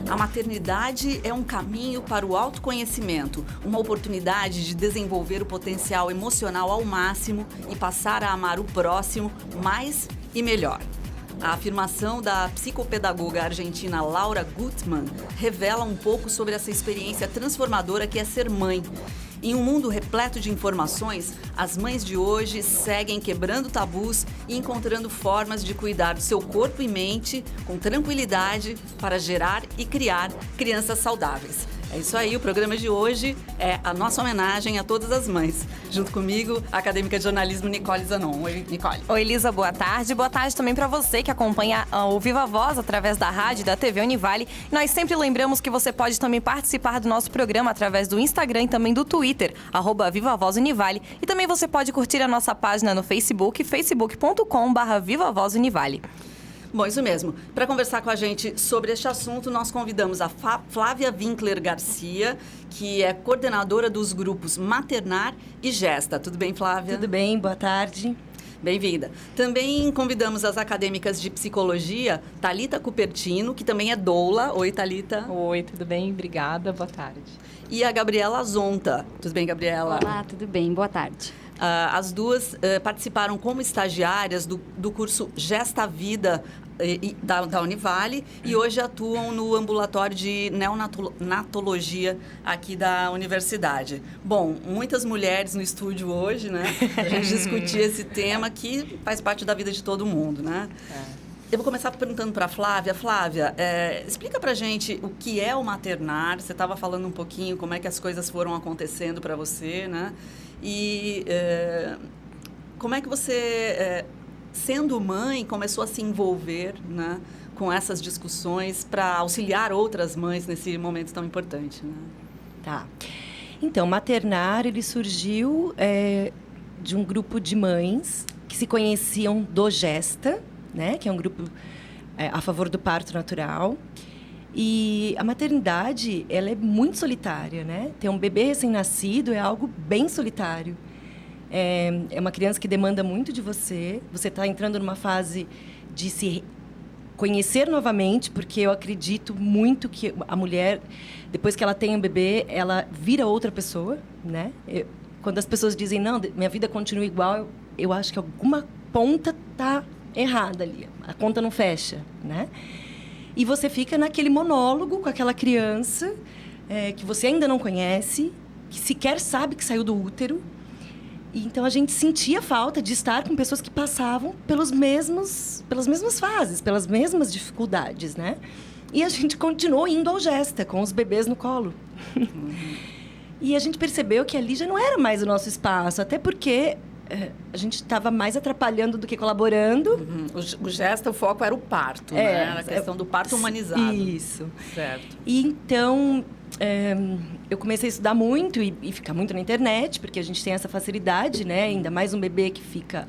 A maternidade é um caminho para o autoconhecimento, uma oportunidade de desenvolver o potencial emocional ao máximo e passar a amar o próximo mais e melhor. A afirmação da psicopedagoga argentina Laura Gutman revela um pouco sobre essa experiência transformadora que é ser mãe. Em um mundo repleto de informações, as mães de hoje seguem quebrando tabus e encontrando formas de cuidar do seu corpo e mente com tranquilidade para gerar e criar crianças saudáveis. É isso aí, o programa de hoje é a nossa homenagem a todas as mães. Junto comigo, a acadêmica de jornalismo Nicole Zanon. Oi, Nicole. Oi, Elisa, boa tarde. Boa tarde também para você que acompanha o Viva Voz através da rádio e da TV Univale. Nós sempre lembramos que você pode também participar do nosso programa através do Instagram e também do Twitter, @Viva Voz Univale. E também você pode curtir a nossa página no Facebook, facebook.com/Viva Voz Univale. Bom, isso mesmo. Para conversar com a gente sobre este assunto, nós convidamos a Flávia Winkler Garcia, que é coordenadora dos grupos Maternar e Gesta. Tudo bem, Flávia? Tudo bem, boa tarde. Bem-vinda. Também convidamos as acadêmicas de psicologia, Thalita Cupertino, que também é doula. Oi, Thalita. Oi, tudo bem? Obrigada, boa tarde. E a Gabriela Zonta. Tudo bem, Gabriela? Olá, tudo bem? Boa tarde. As duas participaram como estagiárias do curso Gesta Vida da Univale e hoje atuam no ambulatório de neonatologia aqui da universidade. Bom, muitas mulheres no estúdio hoje, né? A gente discutir esse tema que faz parte da vida de todo mundo, né? Eu vou começar perguntando para a Flávia. Flávia, explica para a gente o que é o maternar. Você estava falando um pouquinho como é que as coisas foram acontecendo para você, né? E como é que você, sendo mãe, começou a se envolver, né, com essas discussões para auxiliar outras mães nesse momento tão importante, né? Tá. Então, Maternar, ele surgiu de um grupo de mães que se conheciam do Gesta, né, que é um grupo a favor do parto natural. E a maternidade, ela é muito solitária, né? Ter um bebê recém-nascido é algo bem solitário. É uma criança que demanda muito de você. Você está entrando numa fase de se conhecer novamente, porque eu acredito muito que a mulher, depois que ela tem um bebê, ela vira outra pessoa, né? Quando as pessoas dizem, não, minha vida continua igual, eu acho que alguma ponta está errada ali. A conta não fecha, né? E você fica naquele monólogo com aquela criança que você ainda não conhece, que sequer sabe que saiu do útero. E, então, a gente sentia falta de estar com pessoas que passavam pelas mesmas fases, pelas mesmas dificuldades, né? E a gente continuou indo ao Gesta, com os bebês no colo. E a gente percebeu que ali já não era mais o nosso espaço, até porque a gente estava mais atrapalhando do que colaborando. O Gesta, o foco era o parto, né? Era a questão do parto humanizado. Isso. Certo. E então, eu comecei a estudar muito e ficar muito na internet, porque a gente tem essa facilidade, né? Ainda mais um bebê que fica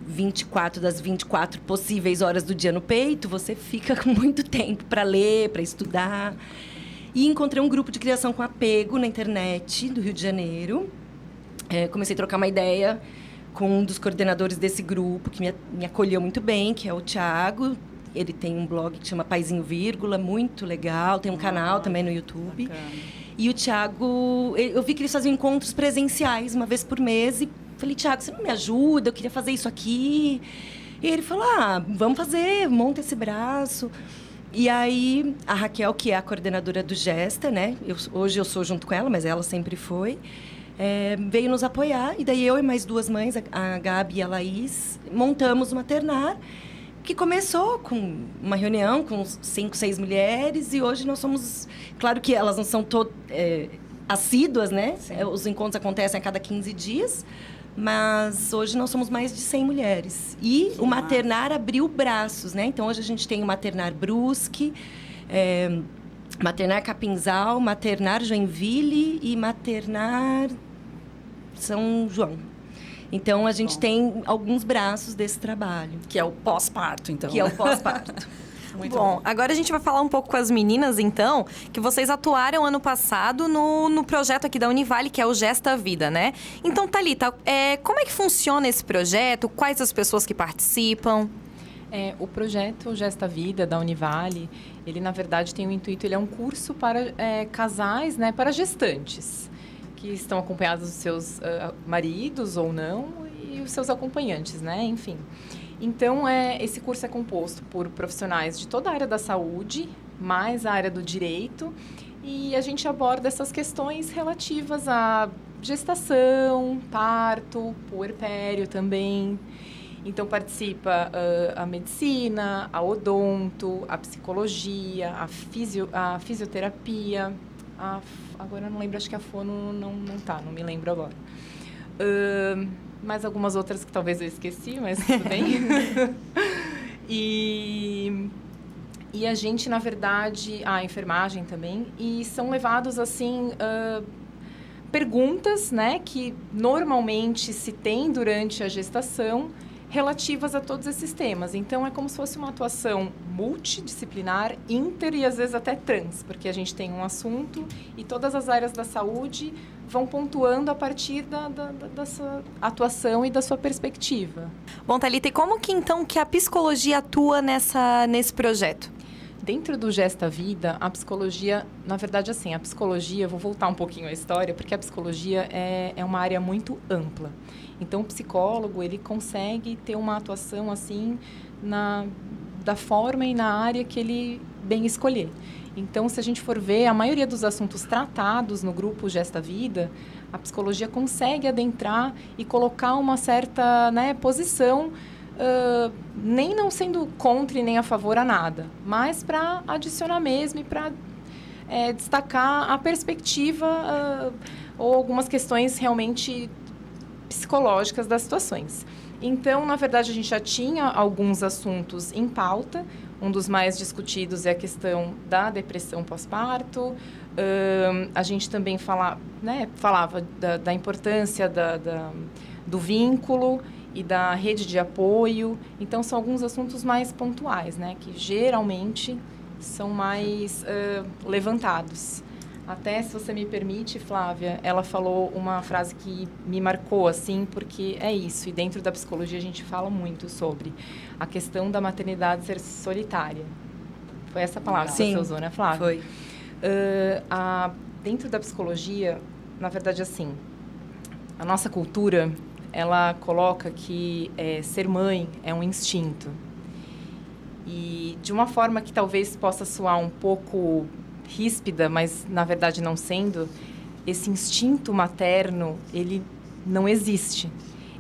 24 das 24 possíveis horas do dia no peito, você fica com muito tempo para ler, para estudar. E encontrei um grupo de criação com apego na internet, do Rio de Janeiro. Comecei a trocar uma ideia com um dos coordenadores desse grupo, que me acolheu muito bem, que é o Thiago. Ele tem um blog que chama Paizinho Vírgula, muito legal. Tem um canal também no YouTube. Bacana. E o Thiago, eu vi que eles faziam encontros presenciais uma vez por mês. E falei, Thiago, você não me ajuda? Eu queria fazer isso aqui. E ele falou, vamos fazer, monta esse braço. E aí, a Raquel, que é a coordenadora do Gesta, né? Hoje eu sou junto com ela, mas ela sempre foi. Veio nos apoiar, e daí eu e mais duas mães, a Gabi e a Laís, montamos o Maternar, que começou com uma reunião com 5, 6 mulheres, e hoje nós somos... Claro que elas não são assíduas, né? Os encontros acontecem a cada 15 dias, mas hoje nós somos mais de 100 mulheres. E o Maternar abriu braços, né? Então, hoje a gente tem o Maternar Brusque, Maternar Capinzal, Maternar Joinville e Maternar São João. Então, a gente tem alguns braços desse trabalho. Que é o pós-parto, então. Que é o pós-parto. Muito bom. Agora a gente vai falar um pouco com as meninas, então, que vocês atuaram ano passado no projeto aqui da Univale, que é o Gesta Vida, né? Então, Thalita, como é que funciona esse projeto? Quais as pessoas que participam? O projeto Gesta Vida, da Univale, ele, na verdade, tem o intuito, ele é um curso para casais, né, para gestantes, que estão acompanhados dos seus maridos ou não, e os seus acompanhantes, né, enfim. Então, esse curso é composto por profissionais de toda a área da saúde, mais a área do direito, e a gente aborda essas questões relativas à gestação, parto, puerpério também. Então, participa a medicina, a odonto, a psicologia, a fisioterapia. Agora eu não lembro, acho que a fono não me lembro agora. Mais algumas outras que talvez eu esqueci, mas tudo bem. E a gente, na verdade, a enfermagem também, e são levados, assim, perguntas, né, que normalmente se tem durante a gestação, relativas a todos esses temas. Então, é como se fosse uma atuação multidisciplinar, inter e às vezes até trans, porque a gente tem um assunto e todas as áreas da saúde vão pontuando a partir da sua atuação e da sua perspectiva. Bom, Thalita, e como que então que a psicologia atua nesse projeto? Dentro do Gesta Vida, a psicologia, na verdade, assim, a psicologia, vou voltar um pouquinho à história, porque a psicologia é uma área muito ampla. Então, o psicólogo, ele consegue ter uma atuação, assim, da forma e na área que ele bem escolher. Então, se a gente for ver, a maioria dos assuntos tratados no grupo Gesta Vida, a psicologia consegue adentrar e colocar uma certa, né, posição, nem não sendo contra e nem a favor a nada, mas para adicionar mesmo e para destacar a perspectiva ou algumas questões realmente psicológicas das situações. Então, na verdade, a gente já tinha alguns assuntos em pauta. Um dos mais discutidos é a questão da depressão pós-parto. A gente também falava da importância do vínculo e da rede de apoio. Então, são alguns assuntos mais pontuais, né, que geralmente são mais levantados. Até, se você me permite, Flávia, ela falou uma frase que me marcou, assim, porque é isso. E dentro da psicologia a gente fala muito sobre a questão da maternidade ser solitária. Foi essa palavra que você usou, né, Flávia? Foi. Dentro da psicologia, na verdade, assim, a nossa cultura, ela coloca que ser mãe é um instinto. E de uma forma que talvez possa soar um pouco ríspida, mas na verdade não sendo, esse instinto materno, ele não existe.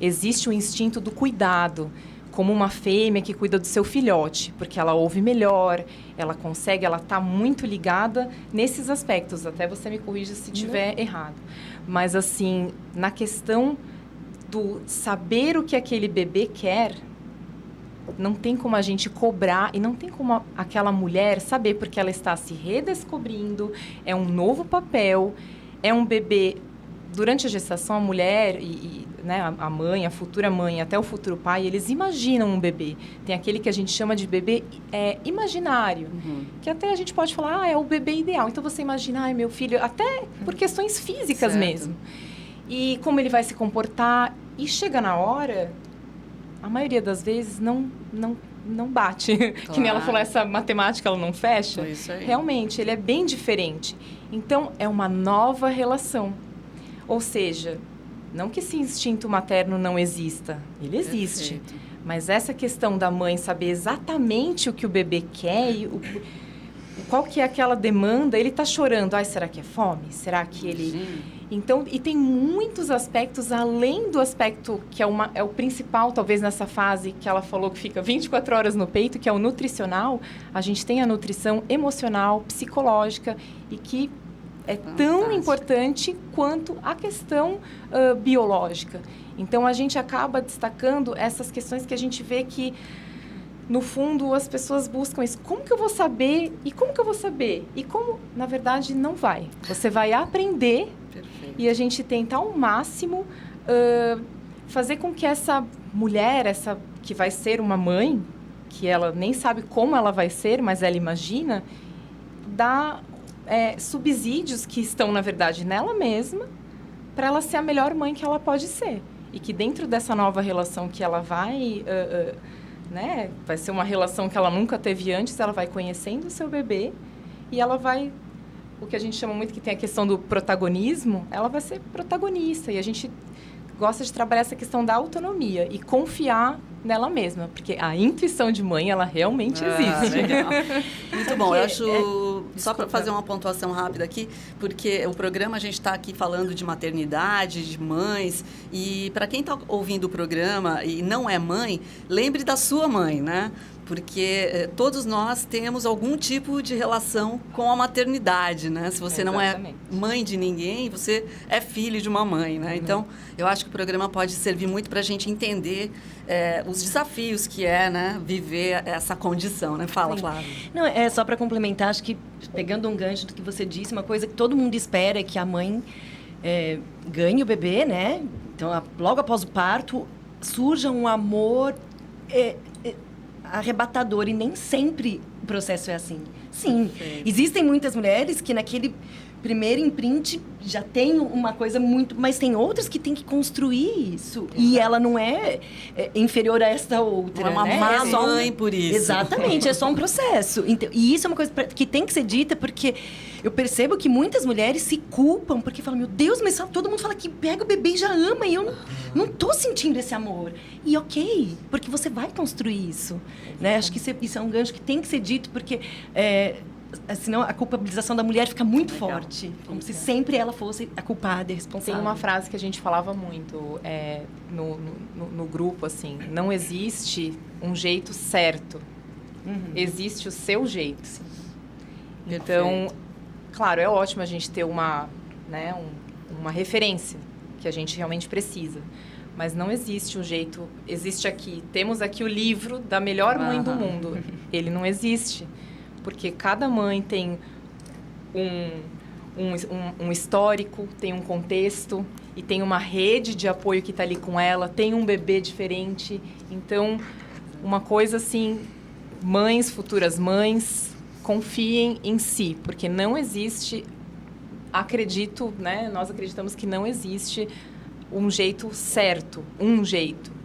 Existe o instinto do cuidado, como uma fêmea que cuida do seu filhote, porque ela ouve melhor, ela está muito ligada nesses aspectos. Até você me corrija se estiver errado. Mas, assim, na questão do saber o que aquele bebê quer, não tem como a gente cobrar e não tem como aquela mulher saber, porque ela está se redescobrindo, é um novo papel, é um bebê. Durante a gestação, a mulher né, a mãe, a futura mãe, até o futuro pai, eles imaginam um bebê. Tem aquele que a gente chama de bebê imaginário, que até a gente pode falar, é o bebê ideal. Então, você imagina, meu filho, até por questões físicas mesmo. E como ele vai se comportar. E chega na hora, a maioria das vezes não bate. Claro. Que nem ela falou, essa matemática ela não fecha. É isso aí. Realmente, ele é bem diferente. Então, é uma nova relação. Ou seja, não que esse instinto materno não exista. Ele existe. Perfeito. Mas essa questão da mãe saber exatamente o que o bebê quer e qual que é aquela demanda, ele está chorando. Ai, será que é fome? Será que ele... Sim. Então, e tem muitos aspectos, além do aspecto que é o principal, talvez, nessa fase que ela falou que fica 24 horas no peito, que é o nutricional. A gente tem a nutrição emocional, psicológica, e que é tão importante quanto a questão biológica. Então, a gente acaba destacando essas questões que a gente vê que, no fundo, as pessoas buscam isso. Como que eu vou saber? E como que eu vou saber? E como, na verdade, não vai. Você vai aprender. Perfeito. E a gente tenta, ao máximo, fazer com que essa mulher, essa que vai ser uma mãe, que ela nem sabe como ela vai ser, mas ela imagina, dá subsídios que estão, na verdade, nela mesma, para ela ser a melhor mãe que ela pode ser. E que dentro dessa nova relação que ela vai né? Vai ser uma relação que ela nunca teve antes, ela vai conhecendo o seu bebê e ela vai, o que a gente chama muito que tem a questão do protagonismo, ela vai ser protagonista. E a gente gosta de trabalhar essa questão da autonomia e confiar nela mesma, porque a intuição de mãe, ela realmente existe. Legal. Muito bom. Eu acho, só para desculpa. fazer uma pontuação rápida aqui, porque o programa a gente está aqui falando de maternidade, de mães, e para quem está ouvindo o programa e não é mãe, lembre da sua mãe, né? Porque todos nós temos algum tipo de relação com a maternidade, né? Se você não é Exatamente. mãe de ninguém, você é filho de uma mãe, né? Então, eu acho que o programa pode servir muito para a gente entender os desafios que é, né, viver essa condição, né? Fala, Flávia. Não, é só para complementar, acho que pegando um gancho do que você disse, uma coisa que todo mundo espera é que a mãe ganhe o bebê, né? Então, logo após o parto, surja um amor arrebatador, e nem sempre o processo é assim. Sim, existem muitas mulheres que naquele primeiro imprint já tem uma coisa muito... Mas tem outras que têm que construir isso. E ela não é inferior a esta outra, Não é uma né? má É só mãe por isso. Exatamente, é só um processo. Então, e isso é uma coisa que tem que ser dita, porque eu percebo que muitas mulheres se culpam, porque falam, meu Deus, mas todo mundo fala que pega o bebê e já ama, e eu não tô sentindo esse amor. E ok, porque você vai construir isso. Né? Acho que isso é um gancho que tem que ser dito, porque... senão a culpabilização da mulher fica muito forte. Como se sempre ela fosse a culpada e a responsável. Tem uma frase que a gente falava muito no grupo, assim, não existe um jeito certo, existe o seu jeito. Então, claro, é ótimo a gente ter uma referência que a gente realmente precisa. Mas não existe um jeito, temos aqui o livro da melhor mãe do mundo. Ele não existe. Porque cada mãe tem um histórico, tem um contexto e tem uma rede de apoio que está ali com ela, tem um bebê diferente. Então, uma coisa assim, mães, futuras mães, confiem em si, porque não existe, nós acreditamos que não existe um jeito certo,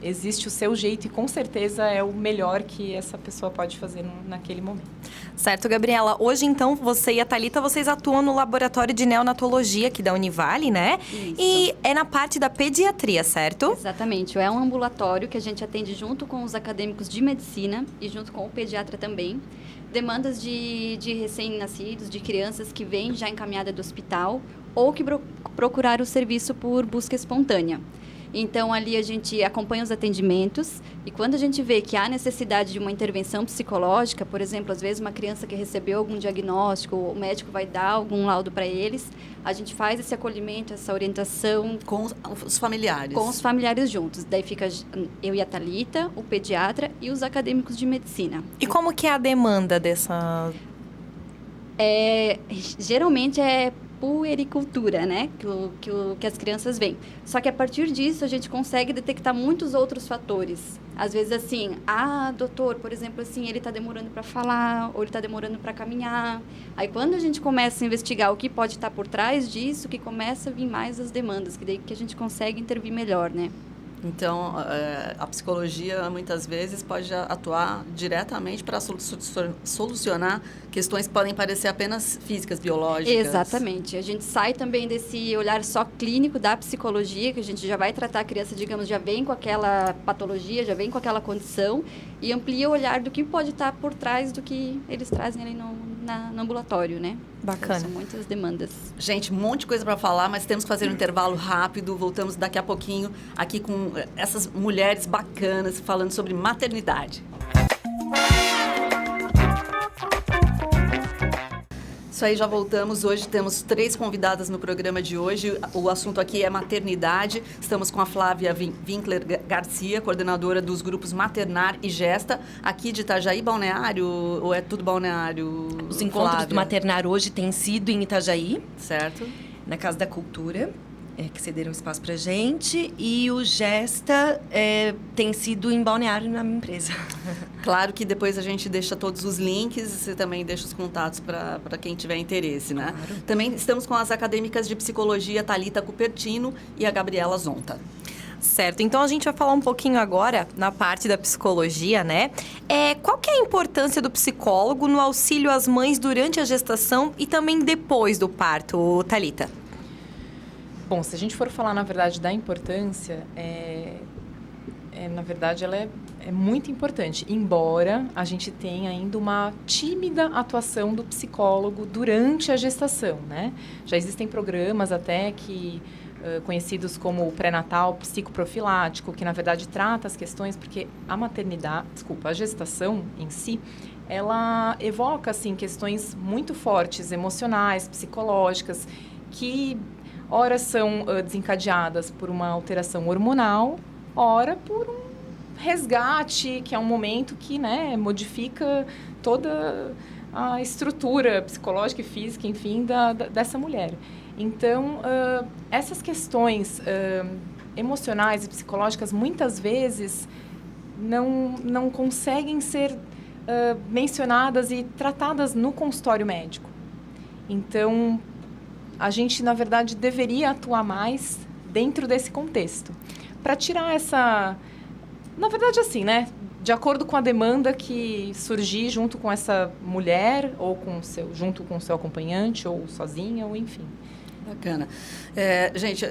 Existe o seu jeito e com certeza é o melhor que essa pessoa pode fazer naquele momento. Certo, Gabriela. Hoje, então, você e a Thalita, vocês atuam no laboratório de neonatologia aqui da Univale, né? Isso. E é na parte da pediatria, certo? Exatamente. É um ambulatório que a gente atende junto com os acadêmicos de medicina e junto com o pediatra também. Demandas de recém-nascidos, de crianças que vêm já encaminhada do hospital ou que procuraram o serviço por busca espontânea. Então, ali a gente acompanha os atendimentos e quando a gente vê que há necessidade de uma intervenção psicológica, por exemplo, às vezes uma criança que recebeu algum diagnóstico, o médico vai dar algum laudo para eles, a gente faz esse acolhimento, essa orientação... Com os familiares. Com os familiares juntos. Daí fica eu e a Thalita, o pediatra e os acadêmicos de medicina. E como que é a demanda dessa... Geralmente é puericultura, né? Que as crianças veem. Só que a partir disso a gente consegue detectar muitos outros fatores. Às vezes assim, doutor, por exemplo, assim, ele está demorando para falar, ou ele está demorando para caminhar. Aí quando a gente começa a investigar o que pode estar por trás disso, que começa a vir mais as demandas, que daí que a gente consegue intervir melhor, né? Então, a psicologia, muitas vezes, pode atuar diretamente para solucionar questões que podem parecer apenas físicas, biológicas. Exatamente. A gente sai também desse olhar só clínico da psicologia, que a gente já vai tratar a criança, digamos, já vem com aquela patologia, já vem com aquela condição, e amplia o olhar do que pode estar por trás do que eles trazem ali no ambulatório, né? Bacana. Então, são muitas demandas. Gente, um monte de coisa para falar, mas temos que fazer um intervalo rápido. Voltamos daqui a pouquinho aqui com essas mulheres bacanas falando sobre maternidade. Isso aí, já voltamos. Hoje temos 3 convidadas no programa de hoje. O assunto aqui é maternidade. Estamos com a Flávia Winkler Garcia, coordenadora dos grupos Maternar e Gesta, aqui de Itajaí, Balneário, ou é tudo Balneário? Os encontros Flávia? do Maternar hoje têm sido em Itajaí, Certo. na Casa da Cultura, que cederam espaço pra gente, e o Gesta tem sido em Balneário, na minha empresa. Claro que depois a gente deixa todos os links, você também deixa os contatos para quem tiver interesse, né? Claro. Também estamos com as acadêmicas de psicologia Thalita Cupertino e a Gabriela Zonta. Certo, então a gente vai falar um pouquinho agora na parte da psicologia, né? Qual que é a importância do psicólogo no auxílio às mães durante a gestação e também depois do parto, Thalita? Bom, se a gente for falar, na verdade, da importância, na verdade, ela é muito importante, embora a gente tenha ainda uma tímida atuação do psicólogo durante a gestação, né? Já existem programas até que conhecidos como o pré-natal psicoprofilático, que na verdade trata as questões, porque a gestação em si, ela evoca assim questões muito fortes, emocionais, psicológicas, que ora são desencadeadas por uma alteração hormonal, ora por um resgate, que é um momento que, né, modifica toda a estrutura psicológica e física, enfim, dessa mulher. Então, essas questões emocionais e psicológicas, muitas vezes, não conseguem ser mencionadas e tratadas no consultório médico. Então, a gente, na verdade, deveria atuar mais dentro desse contexto, para tirar essa... Na verdade, assim, né? De acordo com a demanda que surgir junto com essa mulher, ou junto com o seu acompanhante, ou sozinha, ou enfim. Bacana. Gente,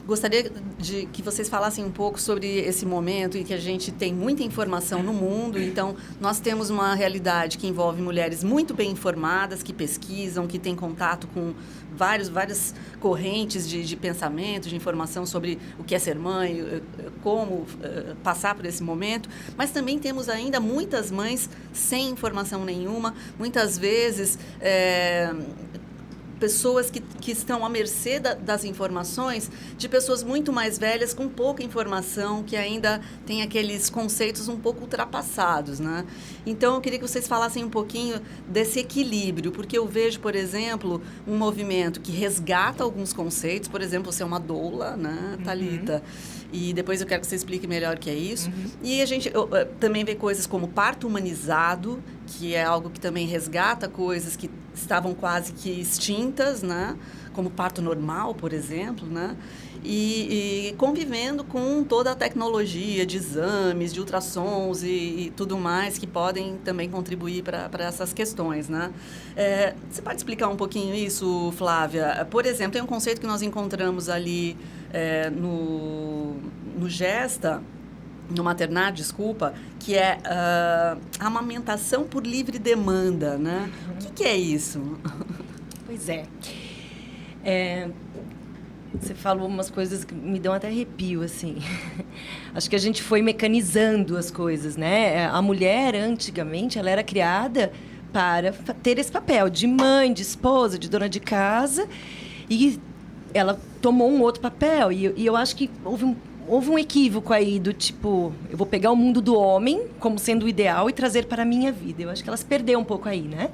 gostaria de que vocês falassem um pouco sobre esse momento em que a gente tem muita informação no mundo. Então, nós temos uma realidade que envolve mulheres muito bem informadas, que pesquisam, que têm contato com várias correntes de pensamento, de informação sobre o que é ser mãe, como passar por esse momento. Mas também temos ainda muitas mães sem informação nenhuma, muitas vezes... pessoas que estão à mercê das informações de pessoas muito mais velhas, com pouca informação, que ainda têm aqueles conceitos um pouco ultrapassados, né? Então, eu queria que vocês falassem um pouquinho desse equilíbrio, porque eu vejo, por exemplo, um movimento que resgata alguns conceitos, por exemplo, você é uma doula, né, Thalita? E depois eu quero que você explique melhor o que é isso. E a gente também vê coisas como parto humanizado, que é algo que também resgata coisas que estavam quase que extintas, né? Como parto normal, por exemplo, né? E convivendo com toda a tecnologia de exames, de ultrassons e tudo mais que podem também contribuir para essas questões, né? Você pode explicar um pouquinho isso, Flávia? Por exemplo, tem um conceito que nós encontramos ali no Gesta, no Maternar, desculpa, que é a amamentação por livre demanda, né? O que é isso? Pois é. Você falou umas coisas que me dão até arrepio, assim. Acho que a gente foi mecanizando as coisas, né? A mulher, antigamente, ela era criada para ter esse papel de mãe, de esposa, de dona de casa, e ela tomou um outro papel. E eu acho que houve um equívoco aí do tipo, eu vou pegar o mundo do homem como sendo o ideal e trazer para a minha vida. Eu acho que ela se perdeu um pouco aí, né?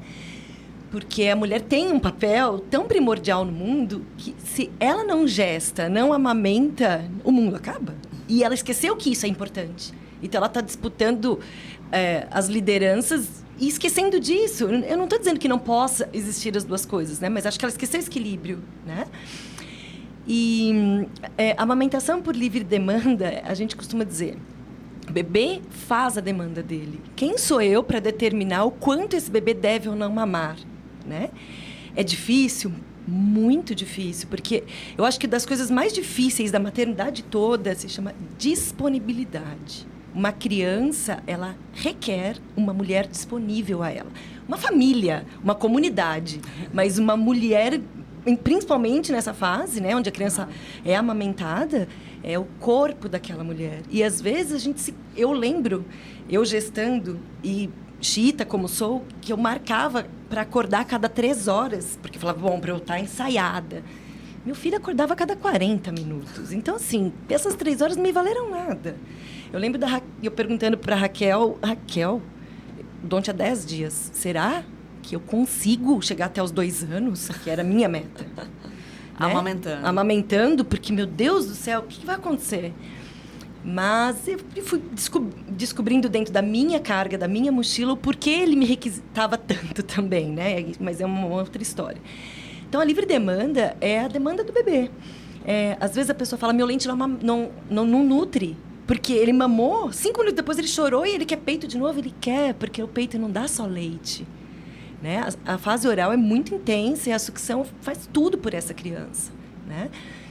Porque a mulher tem um papel tão primordial no mundo que se ela não gesta, não amamenta, o mundo acaba. E ela esqueceu que isso é importante. Então, ela está disputando as lideranças e esquecendo disso. Eu não estou dizendo que não possa existir as duas coisas, né? Mas acho que ela esqueceu esse equilíbrio, né? E a amamentação por livre demanda, a gente costuma dizer, o bebê faz a demanda dele. Quem sou eu para determinar o quanto esse bebê deve ou não mamar, né? É difícil, muito difícil, porque eu acho que das coisas mais difíceis da maternidade toda se chama disponibilidade. Uma criança, ela requer uma mulher disponível a ela. Uma família, uma comunidade, mas uma mulher, principalmente nessa fase, né, onde a criança é amamentada, é o corpo daquela mulher. E às vezes eu lembro, eu gestando e chita como sou, que eu marcava para acordar a cada 3 horas, porque eu falava, bom, para eu estar ensaiada. Meu filho acordava a cada 40 minutos. Então, assim, essas 3 horas não me valeram nada. Eu lembro eu perguntando para Raquel, Dom tinha 10 dias, será que eu consigo chegar até os 2 anos? Que era a minha meta. Né? Amamentando, porque, meu Deus do céu, o que vai acontecer? Mas eu fui descobrindo dentro da minha carga, da minha mochila, o porquê ele me requisitava tanto também, né? Mas é uma outra história. Então, a livre demanda é a demanda do bebê. Às vezes a pessoa fala, meu leite não nutre. Porque ele mamou, 5 minutos depois ele chorou e ele quer peito de novo. Ele quer, porque o peito não dá só leite. Né? A fase oral é muito intensa e a sucção faz tudo por essa criança. Né?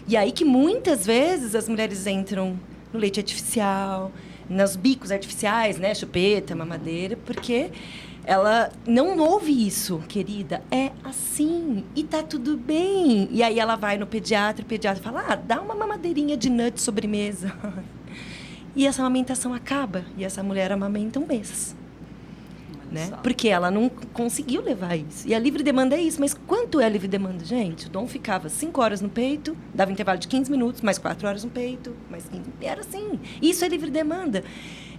E aí que muitas vezes as mulheres entram no leite artificial, nos bicos artificiais, né? Chupeta, mamadeira, porque ela não ouve isso, querida. É assim, e tá tudo bem. E aí ela vai no pediatra, o pediatra fala, dá uma mamadeirinha de nut de sobremesa. E essa amamentação acaba, e essa mulher amamenta um mês. Né? Porque ela não conseguiu levar isso. E a livre demanda é isso. Mas quanto é a livre demanda, gente? O Dom ficava 5 horas no peito, dava intervalo de 15 minutos, mais 4 horas no peito, mais 15. Era assim. Isso é livre demanda.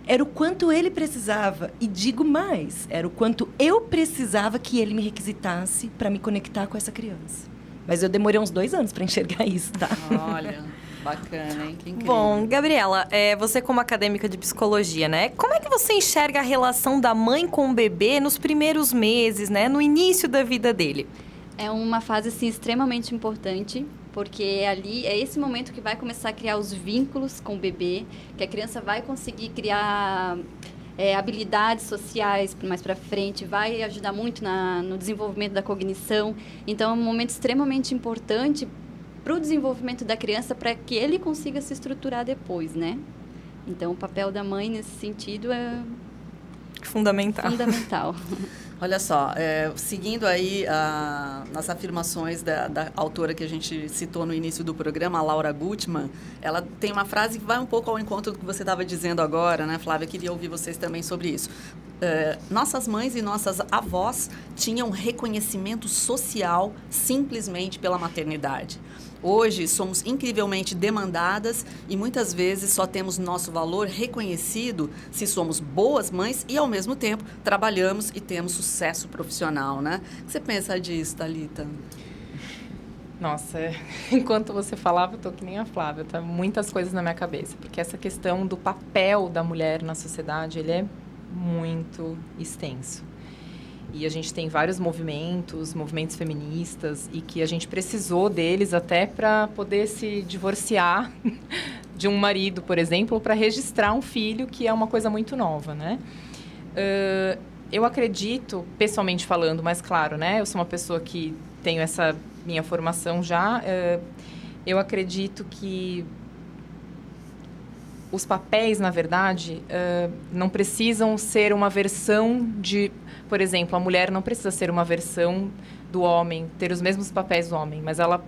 Era o quanto ele precisava. E digo mais, era o quanto eu precisava que ele me requisitasse para me conectar com essa criança. Mas eu demorei uns 2 anos para enxergar isso, tá? Olha, bacana, hein? Que incrível. Bom, Gabriela, você como acadêmica de psicologia, né? Como é que você enxerga a relação da mãe com o bebê nos primeiros meses, né? No início da vida dele? É uma fase, assim, extremamente importante, porque ali é esse momento que vai começar a criar os vínculos com o bebê, que a criança vai conseguir criar habilidades sociais mais para frente, vai ajudar muito no desenvolvimento da cognição. Então, é um momento extremamente importante para o desenvolvimento da criança, para que ele consiga se estruturar depois, né? Então, o papel da mãe nesse sentido é fundamental. Olha só, seguindo aí as afirmações da autora que a gente citou no início do programa, a Laura Gutman, ela tem uma frase que vai um pouco ao encontro do que você estava dizendo agora, né, Flávia? Eu queria ouvir vocês também sobre isso. Nossas mães e nossas avós tinham reconhecimento social simplesmente pela maternidade. Hoje, somos incrivelmente demandadas e muitas vezes só temos nosso valor reconhecido se somos boas mães e, ao mesmo tempo, trabalhamos e temos sucesso profissional, né? O que você pensa disso, Thalita? Nossa, enquanto você falava, eu tô que nem a Flávia, tá muitas coisas na minha cabeça. Porque essa questão do papel da mulher na sociedade, ele é muito extenso. E a gente tem vários movimentos feministas, e que a gente precisou deles até para poder se divorciar de um marido, por exemplo, ou para registrar um filho, que é uma coisa muito nova, né? Eu acredito, pessoalmente falando, mas claro, né? Eu sou uma pessoa que tenho essa minha formação já. Eu acredito que os papéis, na verdade, não precisam ser uma versão de... Por exemplo, a mulher não precisa ser uma versão do homem, ter os mesmos papéis do homem, mas ela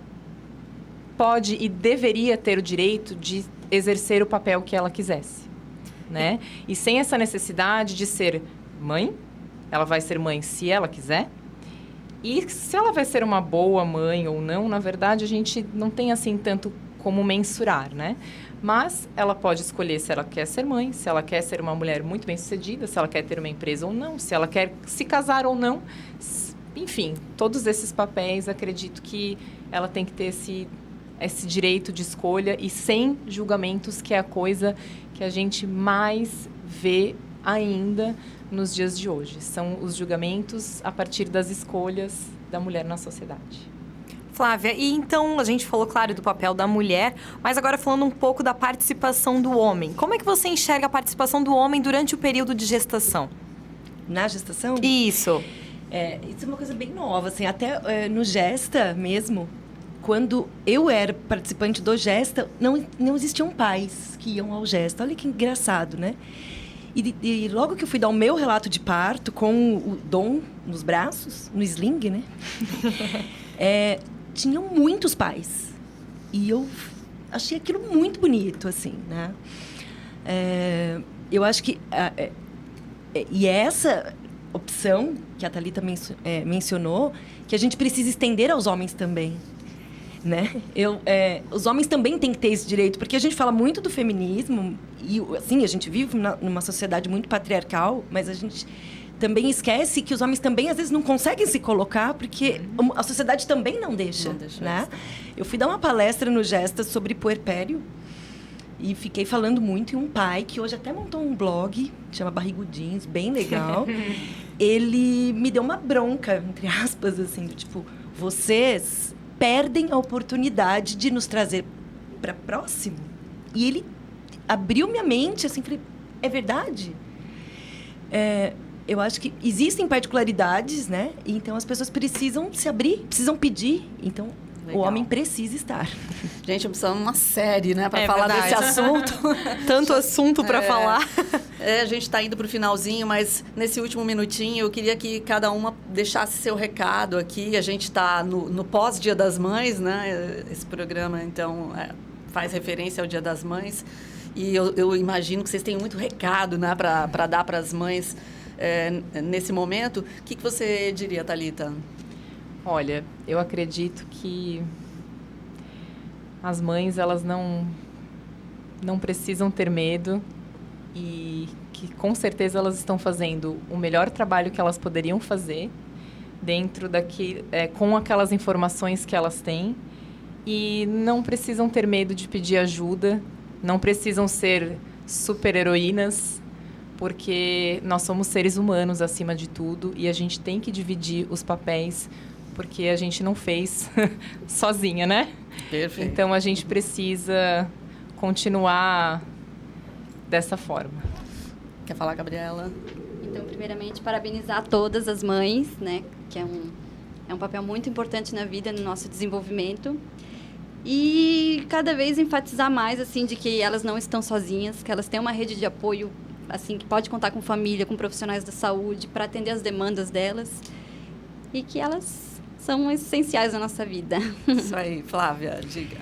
pode e deveria ter o direito de exercer o papel que ela quisesse, né? E sem essa necessidade de ser mãe, ela vai ser mãe se ela quiser. E se ela vai ser uma boa mãe ou não, na verdade, a gente não tem assim tanto como mensurar, né? Mas ela pode escolher se ela quer ser mãe, se ela quer ser uma mulher muito bem-sucedida, se ela quer ter uma empresa ou não, se ela quer se casar ou não. Enfim, todos esses papéis, acredito que ela tem que ter esse direito de escolha e sem julgamentos, que é a coisa que a gente mais vê ainda nos dias de hoje. São os julgamentos a partir das escolhas da mulher na sociedade. Flávia, e então a gente falou, claro, do papel da mulher, mas agora falando um pouco da participação do homem. Como é que você enxerga a participação do homem durante o período de gestação? Na gestação? Isso. Isso é uma coisa bem nova, assim, até no Gesta mesmo, quando eu era participante do Gesta, não existiam pais que iam ao Gesta. Olha que engraçado, né? E logo que eu fui dar o meu relato de parto, com o Dom nos braços, no sling, né? Tinham muitos pais. E eu achei aquilo muito bonito, assim, né? Eu acho que... e essa opção que a Thalita mencionou, que a gente precisa estender aos homens também, né? Os homens também têm que ter esse direito, porque a gente fala muito do feminismo, e assim, a gente vive numa sociedade muito patriarcal, mas a gente também esquece que os homens também, às vezes, não conseguem se colocar, porque a sociedade também não deixa, né? Eu fui dar uma palestra no Gesta sobre puerpério e fiquei falando muito, e um pai, que hoje até montou um blog, que chama Barrigudinhos, bem legal, ele me deu uma bronca, entre aspas, assim, do tipo, vocês perdem a oportunidade de nos trazer para próximo. E ele abriu minha mente, assim, falei, é verdade? Eu acho que existem particularidades, né? Então, as pessoas precisam se abrir, precisam pedir. Então, Legal. o homem precisa estar. Gente, precisamos de uma série, né, para falar verdade. desse assunto. Tanto assunto para falar. A gente está indo para o finalzinho, mas nesse último minutinho eu queria que cada uma deixasse seu recado aqui. A gente está no pós-Dia das Mães, né? Esse programa, então, faz referência ao Dia das Mães. E eu imagino que vocês têm muito recado, né, para dar para as mães nesse momento. O que você diria, Thalita? Olha, eu acredito que as mães, elas não precisam ter medo e que com certeza elas estão fazendo o melhor trabalho que elas poderiam fazer dentro com aquelas informações que elas têm, e não precisam ter medo de pedir ajuda, não precisam ser super-heroínas, porque nós somos seres humanos acima de tudo e a gente tem que dividir os papéis, porque a gente não fez sozinha, né? Perfeito. Então, a gente precisa continuar dessa forma. Quer falar, Gabriela? Então, primeiramente, parabenizar todas as mães, né? Que é um papel muito importante na vida, no nosso desenvolvimento. E cada vez enfatizar mais, assim, de que elas não estão sozinhas, que elas têm uma rede de apoio, assim, que pode contar com família, com profissionais da saúde, para atender as demandas delas. E que elas são essenciais na nossa vida. Isso aí, Flávia, diga.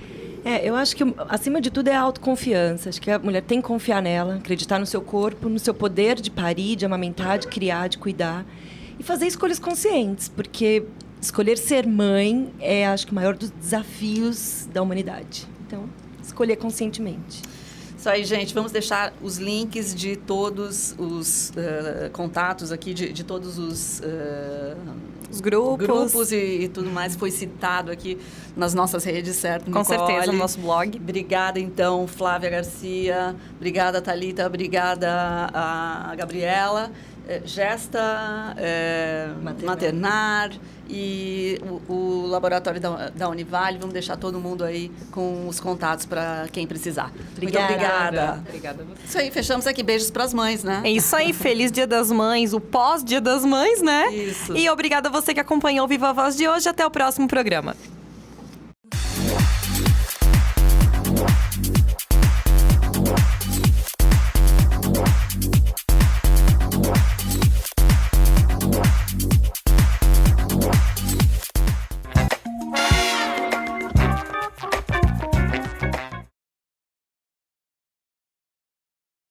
Eu acho que, acima de tudo, é a autoconfiança. Acho que a mulher tem que confiar nela, acreditar no seu corpo, no seu poder de parir, de amamentar, de criar, de cuidar. E fazer escolhas conscientes, porque escolher ser mãe é, acho que, o maior dos desafios da humanidade. Então, escolher conscientemente. Isso aí, gente. Vamos deixar os links de todos os contatos aqui, de todos os grupos e tudo mais. Foi citado aqui nas nossas redes, certo, Com Nicole? certeza, no nosso blog. Obrigada, então, Flávia Garcia. Obrigada, Thalita. Obrigada, a Gabriela. Gesta, Maternar e o laboratório da Univale. Vamos deixar todo mundo aí com os contatos para quem precisar. Muito obrigada. Obrigada a você. Isso aí, fechamos aqui. Beijos para as mães, né? É isso aí, feliz Dia das Mães, o pós-Dia das Mães, né? Isso. E obrigada a você que acompanhou o Viva Voz de hoje. Até o próximo programa.